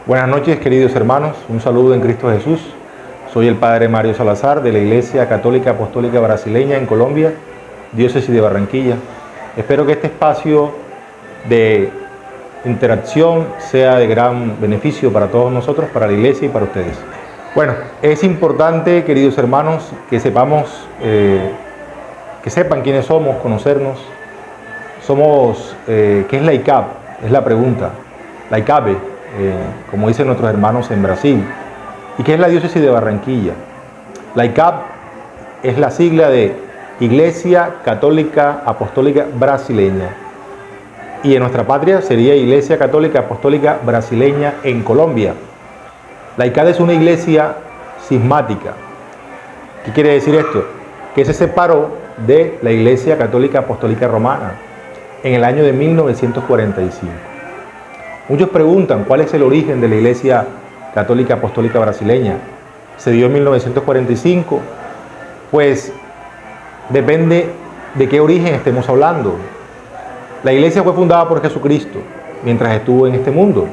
Buenas noches, queridos hermanos. Un saludo en Cristo Jesús. Soy el Padre Mario Salazar de la Iglesia Católica Apostólica Brasileña en Colombia, Diócesis de Barranquilla. Espero que este espacio de interacción sea de gran beneficio para todos nosotros, para la Iglesia y para ustedes. Bueno, es importante, queridos hermanos, que sepamos, que sepan quiénes somos, conocernos. ¿Qué es la ICAP? Es la pregunta. La ICAP, como dicen nuestros hermanos en Brasil. ¿Y qué es la Diócesis de Barranquilla? La ICAP es la sigla de Iglesia Católica Apostólica Brasileña. Y en nuestra patria sería Iglesia Católica Apostólica Brasileña en Colombia. La ICAP es una iglesia cismática. ¿Qué quiere decir esto? Que se separó de la Iglesia Católica Apostólica Romana en el año de 1945. Muchos preguntan cuál es el origen de la Iglesia Católica Apostólica Brasileña. ¿Se dio en 1945? Pues depende de qué origen estemos hablando. La Iglesia fue fundada por Jesucristo mientras estuvo en este mundo.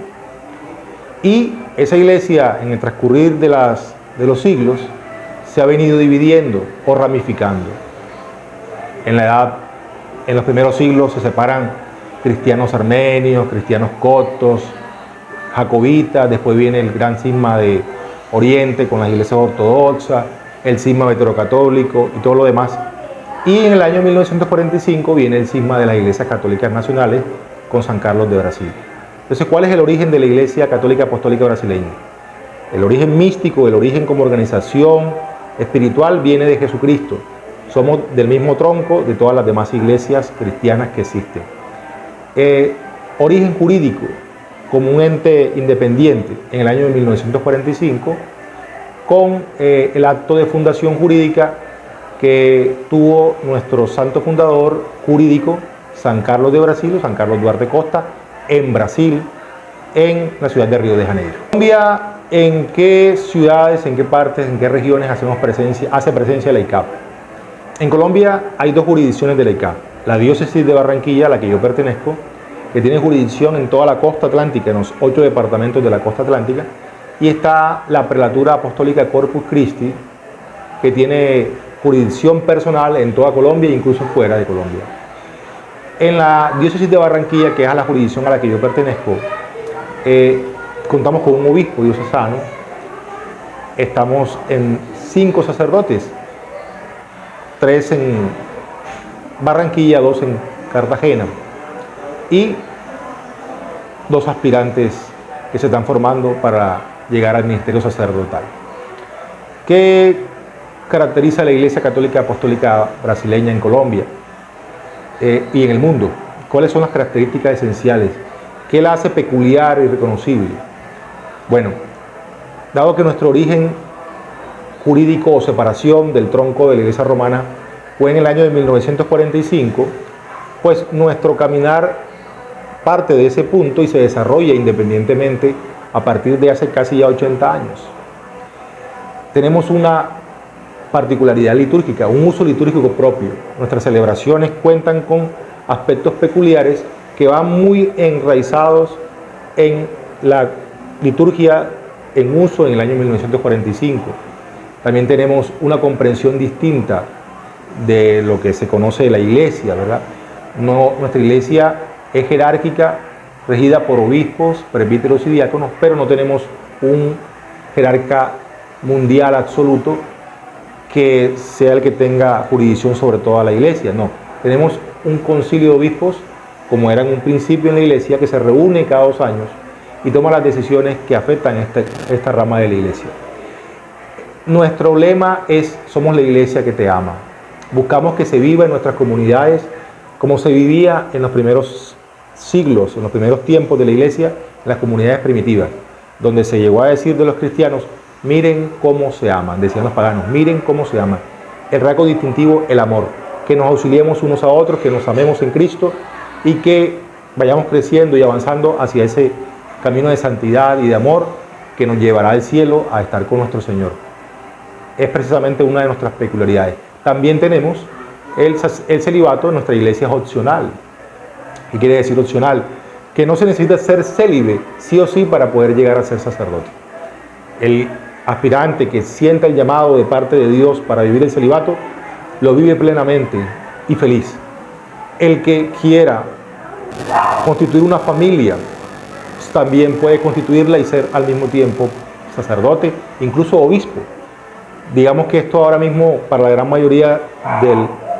Y esa Iglesia, en el transcurrir de los siglos, se ha venido dividiendo o ramificando. En los primeros siglos se separan cristianos armenios, cristianos coptos, jacobitas, después viene el gran cisma de Oriente con las iglesias ortodoxas, el cisma veterocatólico y todo lo demás. Y en el año 1945 viene el cisma de las iglesias católicas nacionales con San Carlos de Brasil. Entonces, ¿cuál es el origen de la Iglesia Católica Apostólica Brasileña? El origen místico, el origen como organización espiritual viene de Jesucristo. Somos del mismo tronco de todas las demás iglesias cristianas que existen. Origen jurídico, como un ente independiente en el año de 1945, con el acto de fundación jurídica que tuvo nuestro santo fundador jurídico, San Carlos de Brasil, o San Carlos Duarte Costa, en Brasil, en la ciudad de Río de Janeiro. Colombia, ¿en qué ciudades, en qué partes, en qué regiones hace presencia la ICAP? En Colombia hay dos jurisdicciones de la ICAP. La Diócesis de Barranquilla, a la que yo pertenezco, que tiene jurisdicción en toda la costa atlántica, en los 8 departamentos de la costa atlántica, y está la Prelatura Apostólica Corpus Christi, que tiene jurisdicción personal en toda Colombia e incluso fuera de Colombia. En la Diócesis de Barranquilla, que es a la jurisdicción a la que yo pertenezco, contamos con un obispo diocesano, estamos en 5 sacerdotes, 3 en Barranquilla, 2 en Cartagena, y 2 aspirantes que se están formando para llegar al ministerio sacerdotal. ¿Qué caracteriza a la Iglesia Católica Apostólica Brasileña en Colombia y en el mundo? ¿Cuáles son las características esenciales? ¿Qué la hace peculiar y reconocible? Bueno, dado que nuestro origen jurídico o separación del tronco de la Iglesia Romana fue en el año de 1945, pues nuestro caminar parte de ese punto y se desarrolla independientemente a partir de hace casi ya 80 años. Tenemos una particularidad litúrgica, un uso litúrgico propio. Nuestras celebraciones cuentan con aspectos peculiares que van muy enraizados en la liturgia en uso en el año 1945. También tenemos una comprensión distinta de lo que se conoce de la Iglesia, ¿verdad? Nuestra Iglesia es jerárquica, regida por obispos, presbíteros y diáconos, pero no tenemos un jerarca mundial absoluto que sea el que tenga jurisdicción sobre toda la Iglesia. No, tenemos un concilio de obispos, como era en un principio en la Iglesia, que se reúne cada 2 años y toma las decisiones que afectan esta rama de la Iglesia. Nuestro lema es: somos la Iglesia que te ama. Buscamos que se viva en nuestras comunidades como se vivía en los primeros siglos, en los primeros tiempos de la Iglesia, en las comunidades primitivas, donde se llegó a decir de los cristianos: miren cómo se aman, decían los paganos, miren cómo se aman. El rasgo distintivo, el amor, que nos auxiliemos unos a otros, que nos amemos en Cristo y que vayamos creciendo y avanzando hacia ese camino de santidad y de amor que nos llevará al cielo a estar con nuestro Señor. Es precisamente una de nuestras peculiaridades. También tenemos el celibato. En nuestra iglesia es opcional. ¿Qué quiere decir opcional? que no se necesita ser célibe, sí o sí, para poder llegar a ser sacerdote. El aspirante que sienta el llamado de parte de Dios para vivir el celibato, lo vive plenamente y feliz. El que quiera constituir una familia, también puede constituirla y ser al mismo tiempo sacerdote, incluso obispo. Digamos que esto ahora mismo, para la gran mayoría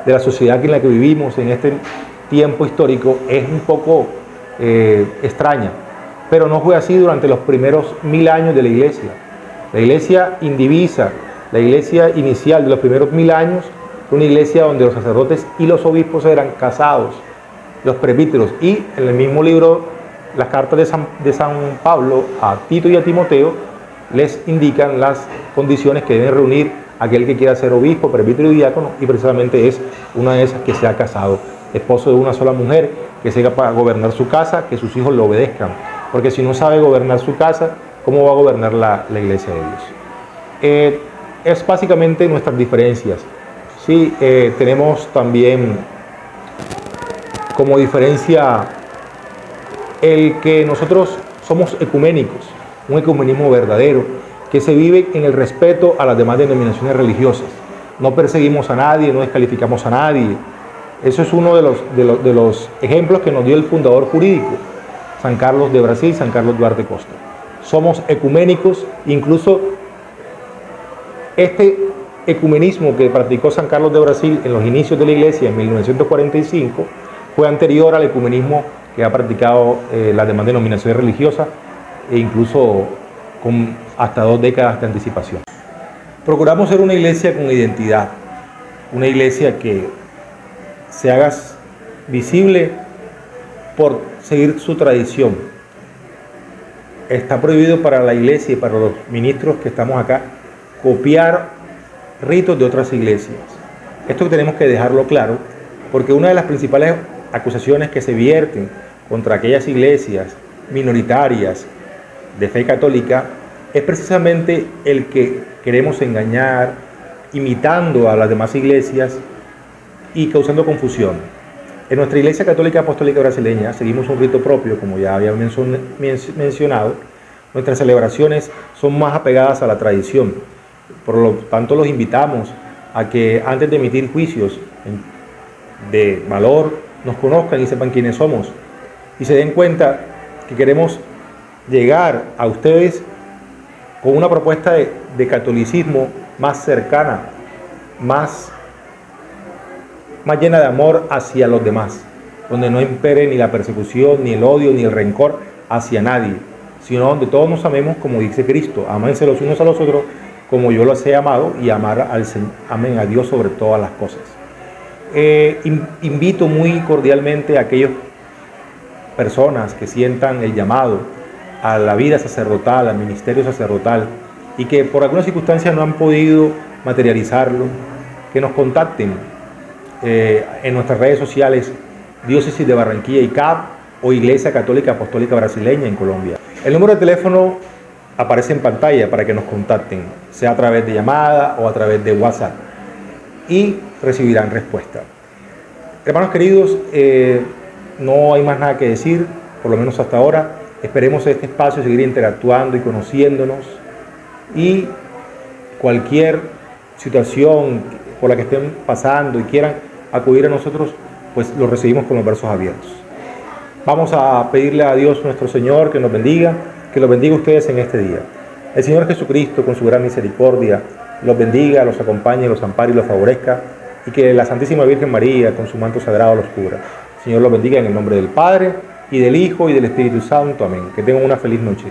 de la sociedad en la que vivimos en este tiempo histórico, es un poco extraña, pero no fue así durante los primeros 1000 años de la iglesia. La iglesia indivisa, la iglesia inicial de los primeros 1000 años, fue una iglesia donde los sacerdotes y los obispos eran casados, los presbíteros, y en el mismo libro, las cartas de San Pablo a Tito y a Timoteo, les indican las condiciones que deben reunir aquel que quiera ser obispo, presbítero y diácono, y precisamente es una de esas que sea casado, esposo de una sola mujer, que sepa gobernar su casa, que sus hijos lo obedezcan, porque si no sabe gobernar su casa, ¿cómo va a gobernar la iglesia de Dios? Es básicamente nuestras diferencias. Sí, tenemos también como diferencia el que nosotros somos ecuménicos, un ecumenismo verdadero, que se vive en el respeto a las demás denominaciones religiosas. No perseguimos a nadie, no descalificamos a nadie. Eso es uno de los ejemplos que nos dio el fundador jurídico, San Carlos de Brasil, San Carlos Duarte Costa. Somos ecuménicos, incluso este ecumenismo que practicó San Carlos de Brasil en los inicios de la iglesia en 1945 fue anterior al ecumenismo que ha practicado las demás denominaciones religiosas, e incluso con hasta 2 décadas de anticipación. Procuramos ser una iglesia con identidad, una iglesia que se haga visible por seguir su tradición. Está prohibido para la iglesia y para los ministros que estamos acá copiar ritos de otras iglesias. Esto tenemos que dejarlo claro, porque una de las principales acusaciones que se vierten contra aquellas iglesias minoritarias de fe católica es precisamente el que queremos engañar, imitando a las demás iglesias y causando confusión. En nuestra Iglesia Católica Apostólica Brasileña seguimos un rito propio, como ya había mencionado. Nuestras celebraciones son más apegadas a la tradición. Por lo tanto, los invitamos a que antes de emitir juicios de valor, nos conozcan y sepan quiénes somos, y se den cuenta que queremos llegar a ustedes con una propuesta de catolicismo más cercana, más llena de amor hacia los demás, donde no impere ni la persecución, ni el odio, ni el rencor hacia nadie, sino donde todos nos amemos como dice Cristo: ámense los unos a los otros como yo los he amado, y amen a Dios sobre todas las cosas. Invito muy cordialmente a aquellas personas que sientan el llamado a la vida sacerdotal, al ministerio sacerdotal, y que por algunas circunstancias no han podido materializarlo, que nos contacten en nuestras redes sociales, Diócesis de Barranquilla y CAP, o Iglesia Católica Apostólica Brasileña en Colombia. El número de teléfono aparece en pantalla para que nos contacten, sea a través de llamada o a través de WhatsApp, y recibirán respuesta. Hermanos queridos, no hay más nada que decir, por lo menos hasta ahora. Esperemos este espacio seguir interactuando y conociéndonos, y cualquier situación por la que estén pasando y quieran acudir a nosotros, pues los recibimos con los brazos abiertos. Vamos a pedirle a Dios nuestro Señor que nos bendiga, que los bendiga a ustedes en este día. El Señor Jesucristo, con su gran misericordia, los bendiga, los acompañe, los ampare y los favorezca, y que la Santísima Virgen María, con su manto sagrado, los cubra. El Señor los bendiga en el nombre del Padre, y del Hijo, y del Espíritu Santo. Amén. Que tengan una feliz noche.